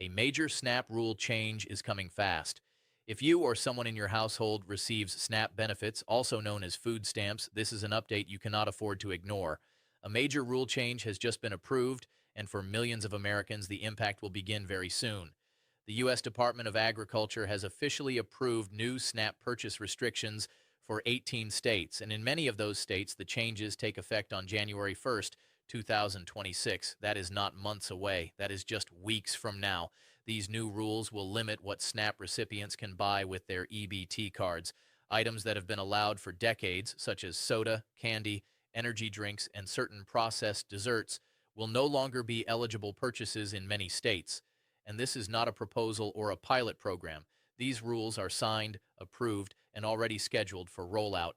A major SNAP rule change is coming fast. If you or someone in your household receives SNAP benefits, also known as food stamps, this is an update you cannot afford to ignore. A major rule change has just been approved, and for millions of Americans, the impact will begin very soon. The U.S. Department of Agriculture has officially approved new SNAP purchase restrictions for 18 states, and in many of those states, the changes take effect on January 1st, 2026. That is not months away. That is just weeks from now. These new rules will limit what SNAP recipients can buy with their EBT cards. Items that have been allowed for decades, such as soda, candy, energy drinks, and certain processed desserts, will no longer be eligible purchases in many states. And this is not a proposal or a pilot program. These rules are signed, approved, and already scheduled for rollout.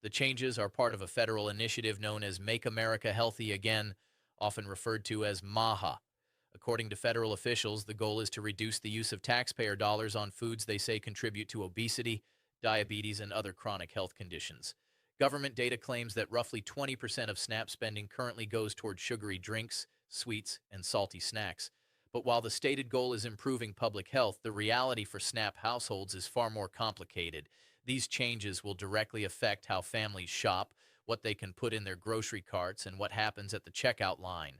The changes are part of a federal initiative known as Make America Healthy Again, often referred to as MAHA. According to federal officials, the goal is to reduce the use of taxpayer dollars on foods they say contribute to obesity, diabetes, and other chronic health conditions. Government data claims that roughly 20% of SNAP spending currently goes toward sugary drinks, sweets, and salty snacks. But while the stated goal is improving public health, the reality for SNAP households is far more complicated. These changes will directly affect how families shop, what they can put in their grocery carts, and what happens at the checkout line.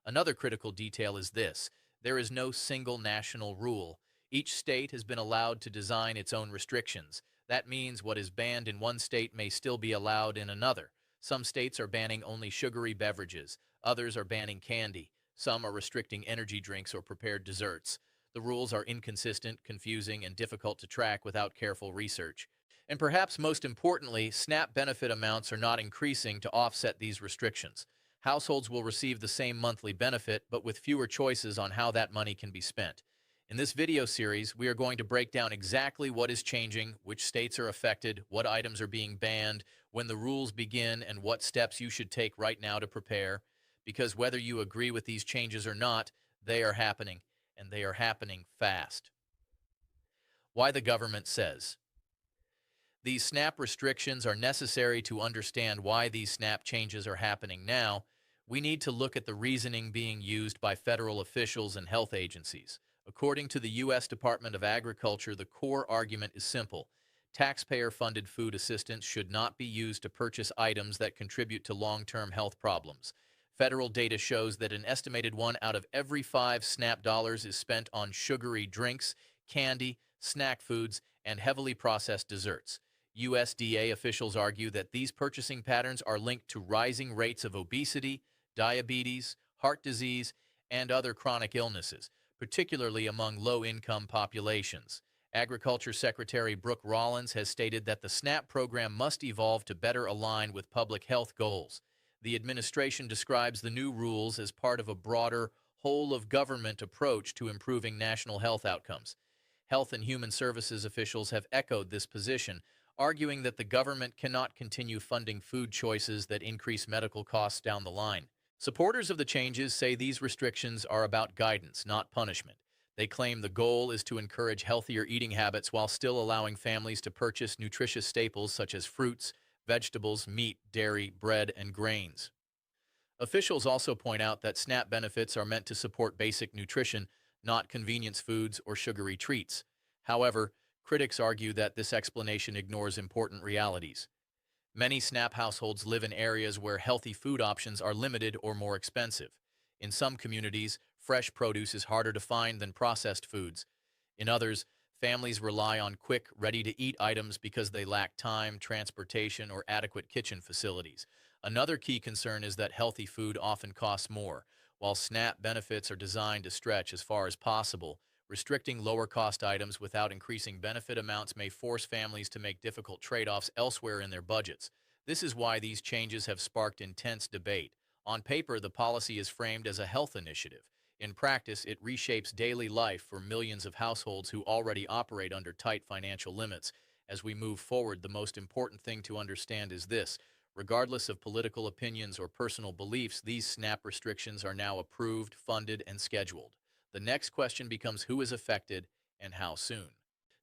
Another critical detail is this: there is no single national rule. Each state has been allowed to design its own restrictions. That means what is banned in one state may still be allowed in another. Some states are banning only sugary beverages, others are banning candy, some are restricting energy drinks or prepared desserts. The rules are inconsistent, confusing, and difficult to track without careful research. And perhaps most importantly, SNAP benefit amounts are not increasing to offset these restrictions. Households will receive the same monthly benefit, but with fewer choices on how that money can be spent. In this video series, we are going to break down exactly what is changing, which states are affected, what items are being banned, when the rules begin, and what steps you should take right now to prepare. Because whether you agree with these changes or not, they are happening, and they are happening fast. Why the government says. These SNAP restrictions are necessary. To understand why these SNAP changes are happening now, we need to look at the reasoning being used by federal officials and health agencies. According to the U.S. Department of Agriculture, the core argument is simple. Taxpayer-funded food assistance should not be used to purchase items that contribute to long-term health problems. Federal data shows that an estimated 1 out of every 5 SNAP dollars is spent on sugary drinks, candy, snack foods, and heavily processed desserts. USDA officials argue that these purchasing patterns are linked to rising rates of obesity, diabetes, heart disease, and other chronic illnesses, particularly among low-income populations. Agriculture Secretary Brooke Rollins has stated that the SNAP program must evolve to better align with public health goals. The administration describes the new rules as part of a broader, whole-of-government approach to improving national health outcomes. Health and Human Services officials have echoed this position, arguing that the government cannot continue funding food choices that increase medical costs down the line. Supporters of the changes say these restrictions are about guidance, not punishment. They claim the goal is to encourage healthier eating habits while still allowing families to purchase nutritious staples such as fruits, vegetables, meat, dairy, bread, and grains. Officials also point out that SNAP benefits are meant to support basic nutrition, not convenience foods or sugary treats. However, critics argue that this explanation ignores important realities. Many SNAP households live in areas where healthy food options are limited or more expensive. In some communities, fresh produce is harder to find than processed foods. In others, families rely on quick, ready-to-eat items because they lack time, transportation, or adequate kitchen facilities. Another key concern is that healthy food often costs more. While SNAP benefits are designed to stretch as far as possible, restricting lower-cost items without increasing benefit amounts may force families to make difficult trade-offs elsewhere in their budgets. This is why these changes have sparked intense debate. On paper, the policy is framed as a health initiative. In practice, it reshapes daily life for millions of households who already operate under tight financial limits. As we move forward, the most important thing to understand is this: regardless of political opinions or personal beliefs, these SNAP restrictions are now approved, funded, and scheduled. The next question becomes who is affected and how soon.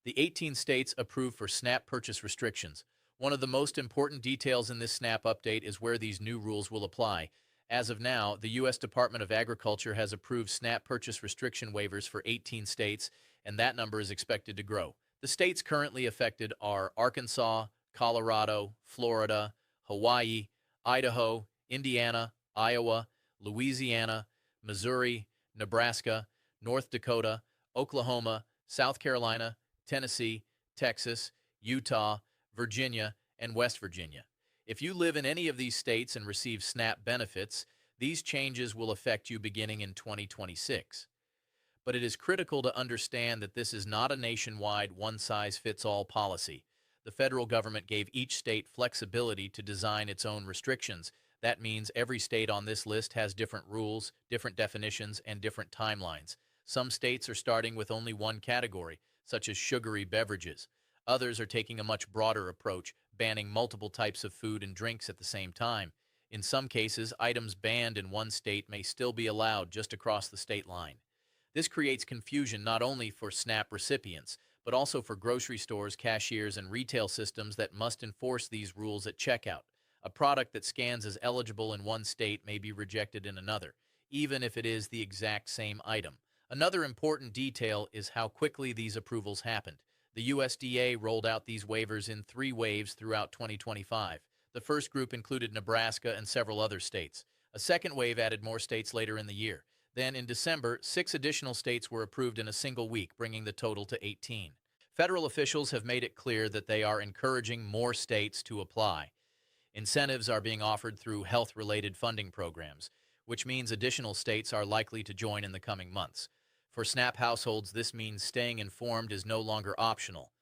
The 18 states approved for SNAP purchase restrictions. One of the most important details in this SNAP update is where these new rules will apply. As of now, the U.S. Department of Agriculture has approved SNAP purchase restriction waivers for 18 states, and that number is expected to grow. The states currently affected are Arkansas, Colorado, Florida, Hawaii, Idaho, Indiana, Iowa, Louisiana, Missouri, Nebraska, North Dakota, Oklahoma, South Carolina, Tennessee, Texas, Utah, Virginia, and West Virginia. If you live in any of these states and receive SNAP benefits, these changes will affect you beginning in 2026. But it is critical to understand that this is not a nationwide one-size-fits-all policy. The federal government gave each state flexibility to design its own restrictions. That means every state on this list has different rules, different definitions, and different timelines. Some states are starting with only one category, such as sugary beverages. Others are taking a much broader approach, banning multiple types of food and drinks at the same time. In some cases, items banned in one state may still be allowed just across the state line. This creates confusion not only for SNAP recipients, but also for grocery stores, cashiers, and retail systems that must enforce these rules at checkout. A product that scans as eligible in one state may be rejected in another, even if it is the exact same item. Another important detail is how quickly these approvals happened. The USDA rolled out these waivers in 3 waves throughout 2025. The first group included Nebraska and several other states. A second wave added more states later in the year. Then, in December, 6 additional states were approved in a single week, bringing the total to 18. Federal officials have made it clear that they are encouraging more states to apply. Incentives are being offered through health-related funding programs, which means additional states are likely to join in the coming months. For SNAP households, this means staying informed is no longer optional.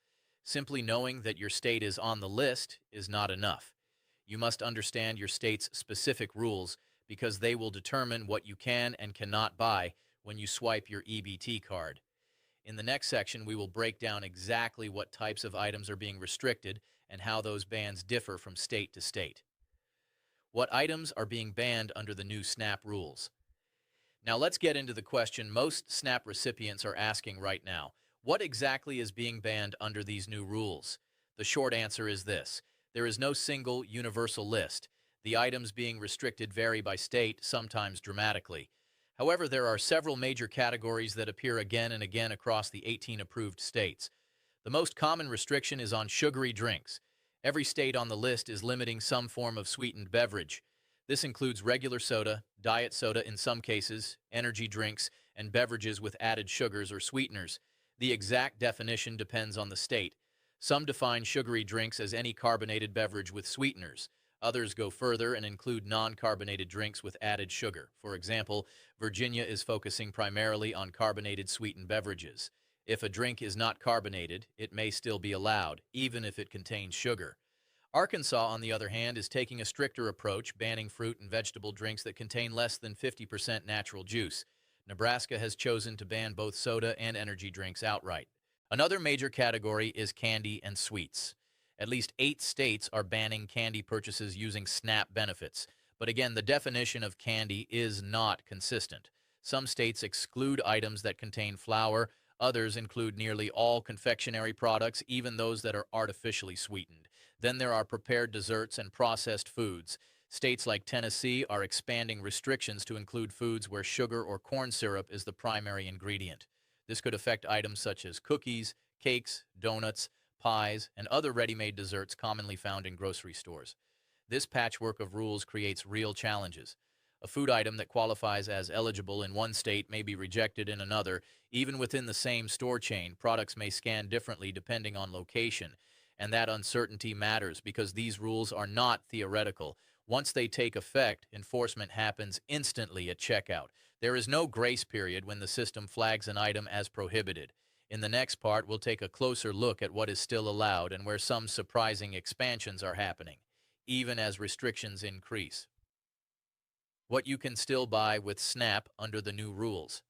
Simply knowing that your state is on the list is not enough. You must understand your state's specific rules because they will determine what you can and cannot buy when you swipe your EBT card. In the next section, we will break down exactly what types of items are being restricted and how those bans differ from state to state. What items are being banned under the new SNAP rules? Now let's get into the question most SNAP recipients are asking right now. What exactly is being banned under these new rules? The short answer is this. There is no single universal list. The items being restricted vary by state, sometimes dramatically. However, there are several major categories that appear again and again across the 18 approved states. The most common restriction is on sugary drinks. Every state on the list is limiting some form of sweetened beverage. This includes regular soda, diet soda in some cases, energy drinks, and beverages with added sugars or sweeteners. The exact definition depends on the state. Some define sugary drinks as any carbonated beverage with sweeteners. Others go further and include non-carbonated drinks with added sugar. For example, Virginia is focusing primarily on carbonated sweetened beverages. If a drink is not carbonated, it may still be allowed, even if it contains sugar. Arkansas, on the other hand, is taking a stricter approach, banning fruit and vegetable drinks that contain less than 50% natural juice. Nebraska has chosen to ban both soda and energy drinks outright. Another major category is candy and sweets. At least 8 states are banning candy purchases using SNAP benefits. But again, the definition of candy is not consistent. Some states exclude items that contain flour. Others include nearly all confectionery products, even those that are artificially sweetened. Then there are prepared desserts and processed foods. States like Tennessee are expanding restrictions to include foods where sugar or corn syrup is the primary ingredient. This could affect items such as cookies, cakes, donuts, pies, and other ready-made desserts commonly found in grocery stores. This patchwork of rules creates real challenges. A food item that qualifies as eligible in one state may be rejected in another. Even within the same store chain, products may scan differently depending on location. And that uncertainty matters because these rules are not theoretical. Once they take effect, enforcement happens instantly at checkout. There is no grace period when the system flags an item as prohibited. In the next part, we'll take a closer look at what is still allowed and where some surprising expansions are happening, even as restrictions increase. What you can still buy with SNAP under the new rules.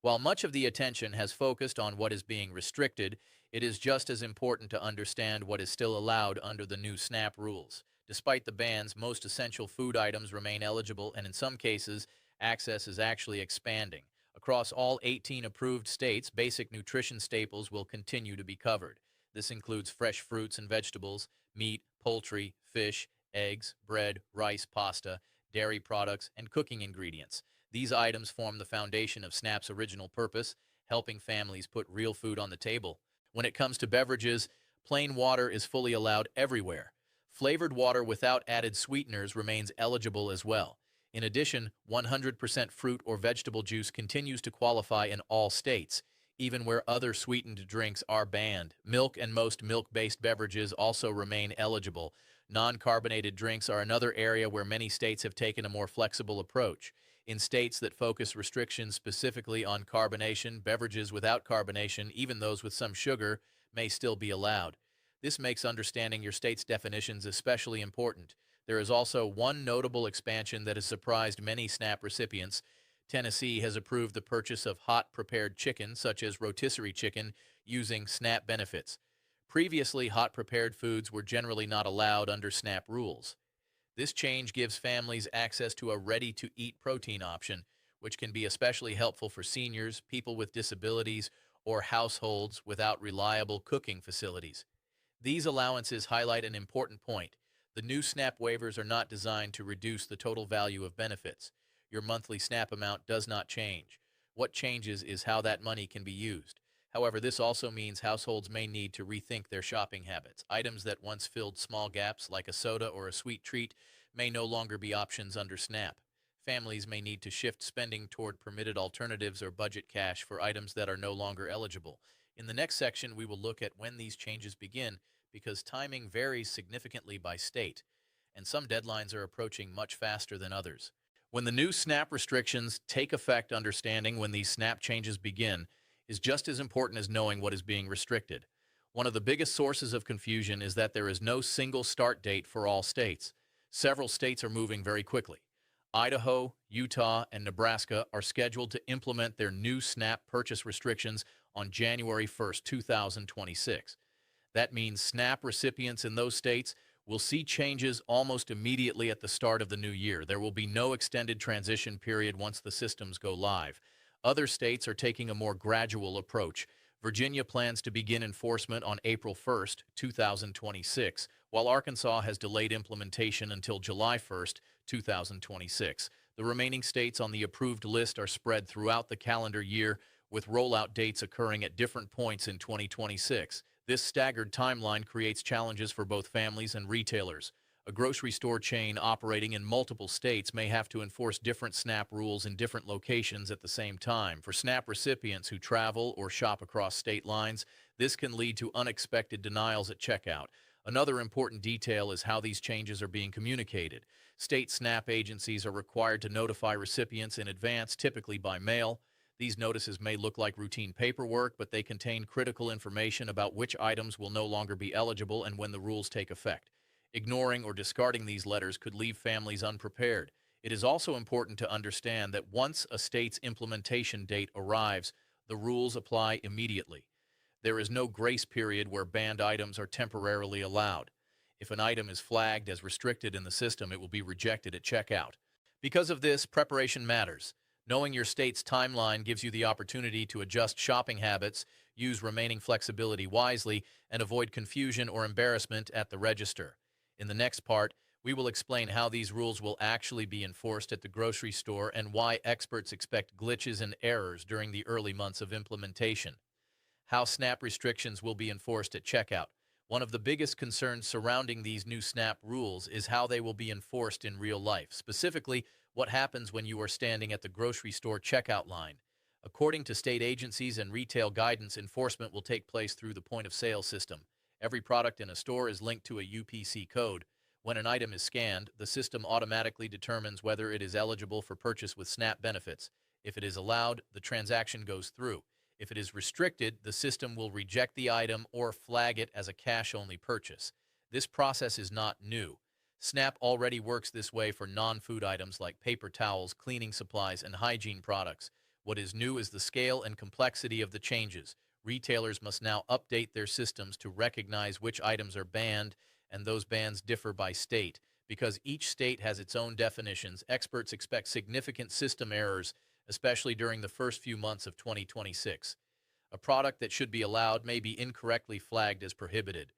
While much of the attention has focused on what is being restricted, it is just as important to understand what is still allowed under the new SNAP rules. Despite the bans, most essential food items remain eligible, and in some cases, access is actually expanding. Across all 18 approved states, basic nutrition staples will continue to be covered. This includes fresh fruits and vegetables, meat, poultry, fish, eggs, bread, rice, pasta, dairy products, and cooking ingredients. These items form the foundation of SNAP's original purpose, helping families put real food on the table. When it comes to beverages, plain water is fully allowed everywhere. Flavored water without added sweeteners remains eligible as well. In addition, 100% fruit or vegetable juice continues to qualify in all states, even where other sweetened drinks are banned. Milk and most milk-based beverages also remain eligible. Non-carbonated drinks are another area where many states have taken a more flexible approach. In states that focus restrictions specifically on carbonation, beverages without carbonation, even those with some sugar, may still be allowed. This makes understanding your state's definitions especially important. There is also one notable expansion that has surprised many SNAP recipients. Tennessee has approved the purchase of hot prepared chicken, such as rotisserie chicken, using SNAP benefits. Previously, hot prepared foods were generally not allowed under SNAP rules. This change gives families access to a ready-to-eat protein option, which can be especially helpful for seniors, people with disabilities, or households without reliable cooking facilities. These allowances highlight an important point. The new SNAP waivers are not designed to reduce the total value of benefits. Your monthly SNAP amount does not change. What changes is how that money can be used. However, this also means households may need to rethink their shopping habits. Items that once filled small gaps, like a soda or a sweet treat, may no longer be options under SNAP. Families may need to shift spending toward permitted alternatives or budget cash for items that are no longer eligible. In the next section, we will look at when these changes begin, because timing varies significantly by state, and some deadlines are approaching much faster than others. When the new SNAP restrictions take effect, understanding when these SNAP changes begin is just as important as knowing what is being restricted. One of the biggest sources of confusion is that there is no single start date for all states. Several states are moving very quickly. Idaho, Utah, and Nebraska are scheduled to implement their new SNAP purchase restrictions on January 1st, 2026. That means SNAP recipients in those states will see changes almost immediately at the start of the new year. There will be no extended transition period once the systems go live. Other states are taking a more gradual approach. Virginia plans to begin enforcement on April 1st, 2026, while Arkansas has delayed implementation until July 1st, 2026. The remaining states on the approved list are spread throughout the calendar year, with rollout dates occurring at different points in 2026. This staggered timeline creates challenges for both families and retailers. A grocery store chain operating in multiple states may have to enforce different SNAP rules in different locations at the same time. For SNAP recipients who travel or shop across state lines, this can lead to unexpected denials at checkout. Another important detail is how these changes are being communicated. State SNAP agencies are required to notify recipients in advance, typically by mail. These notices may look like routine paperwork, but they contain critical information about which items will no longer be eligible and when the rules take effect. Ignoring or discarding these letters could leave families unprepared. It is also important to understand that once a state's implementation date arrives, the rules apply immediately. There is no grace period where banned items are temporarily allowed. If an item is flagged as restricted in the system, it will be rejected at checkout. Because of this, preparation matters. Knowing your state's timeline gives you the opportunity to adjust shopping habits, use remaining flexibility wisely, and avoid confusion or embarrassment at the register. In the next part, we will explain how these rules will actually be enforced at the grocery store and why experts expect glitches and errors during the early months of implementation. How SNAP restrictions will be enforced at checkout. One of the biggest concerns surrounding these new SNAP rules is how they will be enforced in real life. Specifically, what happens when you are standing at the grocery store checkout line. According to state agencies and retail guidance, enforcement will take place through the point-of-sale system. Every product in a store is linked to a UPC code. When an item is scanned, the system automatically determines whether it is eligible for purchase with SNAP benefits. If it is allowed, the transaction goes through. If it is restricted, the system will reject the item or flag it as a cash-only purchase. This process is not new. SNAP already works this way for non-food items like paper towels, cleaning supplies, and hygiene products. What is new is the scale and complexity of the changes. Retailers must now update their systems to recognize which items are banned, and those bans differ by state. Because each state has its own definitions, experts expect significant system errors, especially during the first few months of 2026. A product that should be allowed may be incorrectly flagged as prohibited.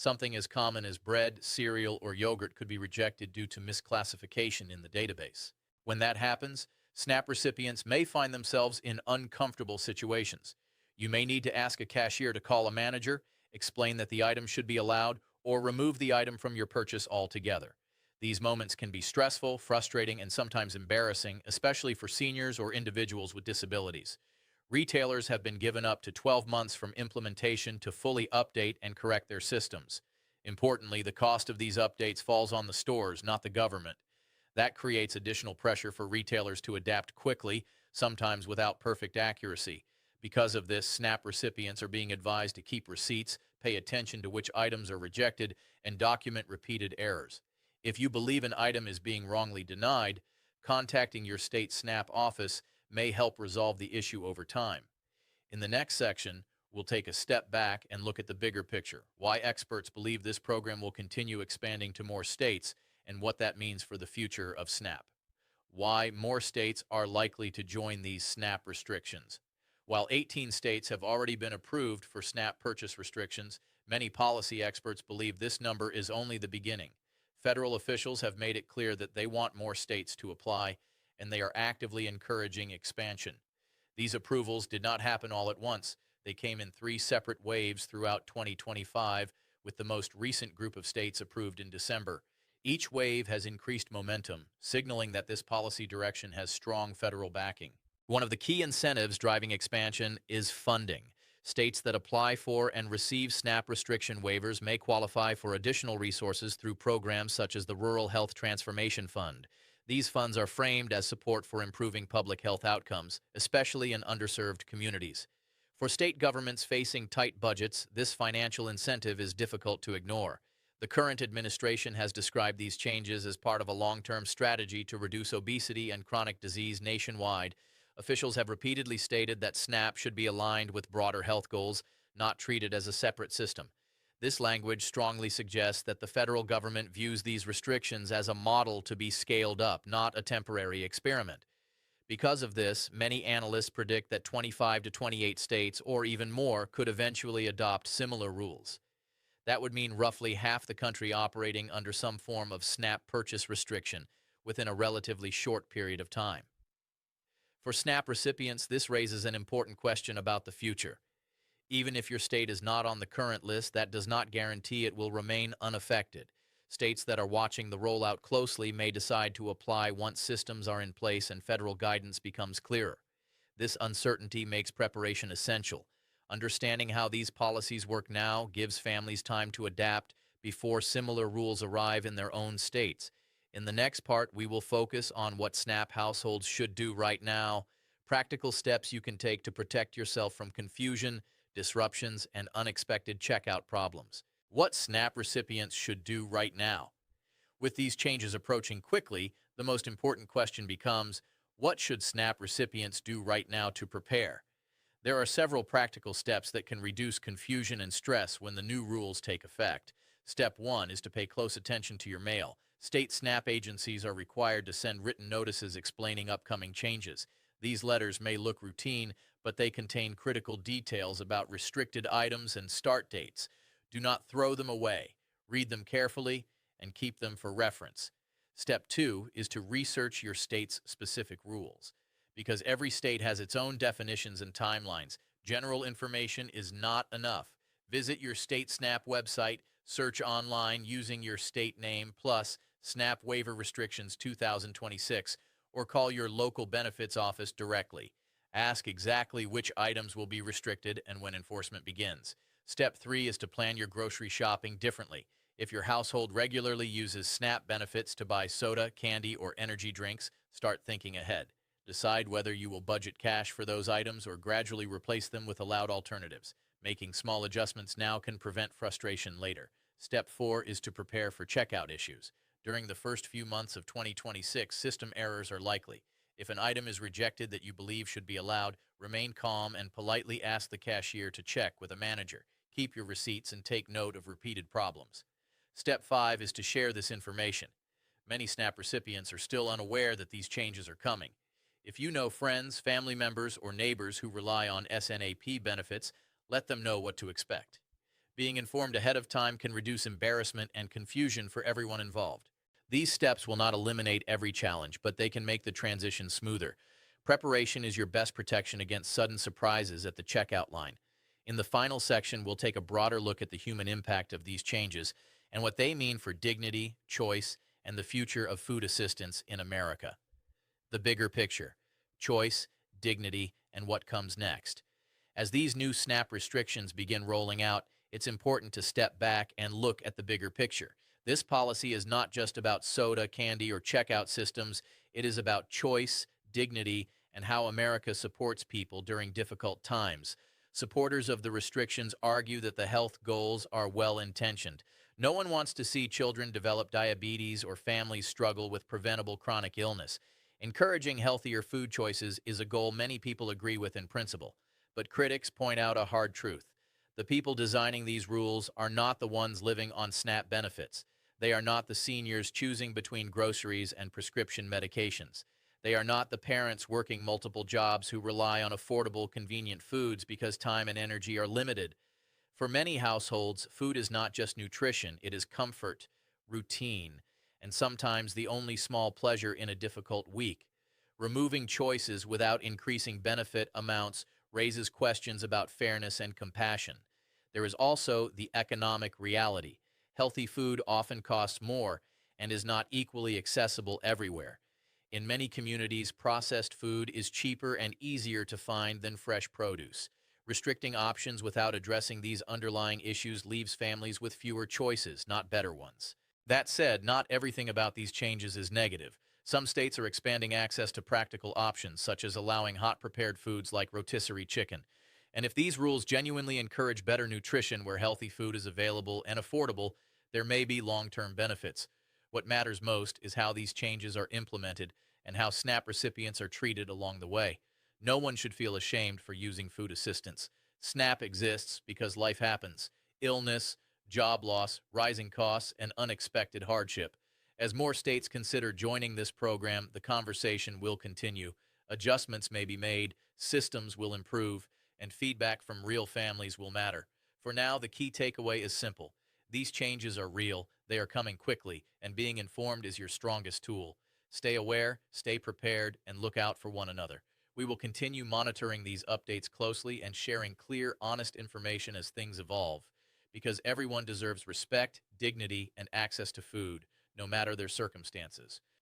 Something as common as bread, cereal, or yogurt could be rejected due to misclassification in the database. When that happens, SNAP recipients may find themselves in uncomfortable situations. You may need to ask a cashier to call a manager, explain that the item should be allowed, or remove the item from your purchase altogether. These moments can be stressful, frustrating, and sometimes embarrassing, especially for seniors or individuals with disabilities. Retailers have been given up to 12 months from implementation to fully update and correct their systems. Importantly, the cost of these updates falls on the stores, not the government. That creates additional pressure for retailers to adapt quickly, sometimes without perfect accuracy. Because of this, SNAP recipients are being advised to keep receipts, pay attention to which items are rejected, and document repeated errors. If you believe an item is being wrongly denied, contacting your state SNAP office may help resolve the issue over time. In the next section, we'll take a step back and look at the bigger picture, why experts believe this program will continue expanding to more states, and what that means for the future of SNAP. Why more states are likely to join these SNAP restrictions. While 18 states have already been approved for SNAP purchase restrictions, many policy experts believe this number is only the beginning. Federal officials have made it clear that they want more states to apply, and they are actively encouraging expansion. These approvals did not happen all at once. They came in three separate waves throughout 2025, with the most recent group of states approved in December. Each wave has increased momentum, signaling that this policy direction has strong federal backing. One of the key incentives driving expansion is funding. States that apply for and receive SNAP restriction waivers may qualify for additional resources through programs such as the Rural Health Transformation Fund. These funds are framed as support for improving public health outcomes, especially in underserved communities. For state governments facing tight budgets, this financial incentive is difficult to ignore. The current administration has described these changes as part of a long-term strategy to reduce obesity and chronic disease nationwide. Officials have repeatedly stated that SNAP should be aligned with broader health goals, not treated as a separate system. This language strongly suggests that the federal government views these restrictions as a model to be scaled up, not a temporary experiment. Because of this, many analysts predict that 25 to 28 states, or even more, could eventually adopt similar rules. That would mean roughly half the country operating under some form of SNAP purchase restriction within a relatively short period of time. For SNAP recipients, this raises an important question about the future. Even if your state is not on the current list, that does not guarantee it will remain unaffected. States that are watching the rollout closely may decide to apply once systems are in place and federal guidance becomes clearer. This uncertainty makes preparation essential. Understanding how these policies work now gives families time to adapt before similar rules arrive in their own states. In the next part, we will focus on what SNAP households should do right now, practical steps you can take to protect yourself from confusion, disruptions, and unexpected checkout problems. What SNAP recipients should do right now. With these changes approaching quickly, the most important question becomes, what should SNAP recipients do right now to prepare? There are several practical steps that can reduce confusion and stress when the new rules take effect. Step 1 is to pay close attention to your mail. State SNAP agencies are required to send written notices explaining upcoming changes. These letters may look routine, but they contain critical details about restricted items and start dates. Do not throw them away. Read them carefully and keep them for reference. Step 2 is to research your state's specific rules. Because every state has its own definitions and timelines, general information is not enough. Visit your state SNAP website, search online using your state name plus SNAP Waiver Restrictions 2026, or call your local benefits office directly. Ask exactly which items will be restricted and when enforcement begins. Step 3 is to plan your grocery shopping differently. If your household regularly uses SNAP benefits to buy soda, candy, or energy drinks, start thinking ahead. Decide whether you will budget cash for those items or gradually replace them with allowed alternatives. Making small adjustments now can prevent frustration later. Step 4 is to prepare for checkout issues. During the first few months of 2026, system errors are likely. If an item is rejected that you believe should be allowed, remain calm and politely ask the cashier to check with a manager. Keep your receipts and take note of repeated problems. Step 5 is to share this information. Many SNAP recipients are still unaware that these changes are coming. If you know friends, family members, or neighbors who rely on SNAP benefits, let them know what to expect. Being informed ahead of time can reduce embarrassment and confusion for everyone involved. These steps will not eliminate every challenge, but they can make the transition smoother. Preparation is your best protection against sudden surprises at the checkout line. In the final section, we'll take a broader look at the human impact of these changes and what they mean for dignity, choice, and the future of food assistance in America. The bigger picture: choice, dignity, and what comes next. As these new SNAP restrictions begin rolling out, it's important to step back and look at the bigger picture. This policy is not just about soda, candy, or checkout systems. It is about choice, dignity, and how America supports people during difficult times. Supporters of the restrictions argue that the health goals are well-intentioned. No one wants to see children develop diabetes or families struggle with preventable chronic illness. Encouraging healthier food choices is a goal many people agree with in principle. But critics point out a hard truth. The people designing these rules are not the ones living on SNAP benefits. They are not the seniors choosing between groceries and prescription medications. They are not the parents working multiple jobs who rely on affordable, convenient foods because time and energy are limited. For many households, food is not just nutrition, it is comfort, routine, and sometimes the only small pleasure in a difficult week. Removing choices without increasing benefit amounts raises questions about fairness and compassion. There is also the economic reality. Healthy food often costs more and is not equally accessible everywhere. In many communities, processed food is cheaper and easier to find than fresh produce. Restricting options without addressing these underlying issues leaves families with fewer choices, not better ones. That said, not everything about these changes is negative. Some states are expanding access to practical options, such as allowing hot-prepared foods like rotisserie chicken. And if these rules genuinely encourage better nutrition where healthy food is available and affordable, there may be long-term benefits. What matters most is how these changes are implemented and how SNAP recipients are treated along the way. No one should feel ashamed for using food assistance. SNAP exists because life happens: illness, job loss, rising costs, and unexpected hardship. As more states consider joining this program, the conversation will continue. Adjustments may be made, systems will improve, and feedback from real families will matter. For now, the key takeaway is simple. These changes are real, they are coming quickly, and being informed is your strongest tool. Stay aware, stay prepared, and look out for one another. We will continue monitoring these updates closely and sharing clear, honest information as things evolve, because everyone deserves respect, dignity, and access to food, no matter their circumstances.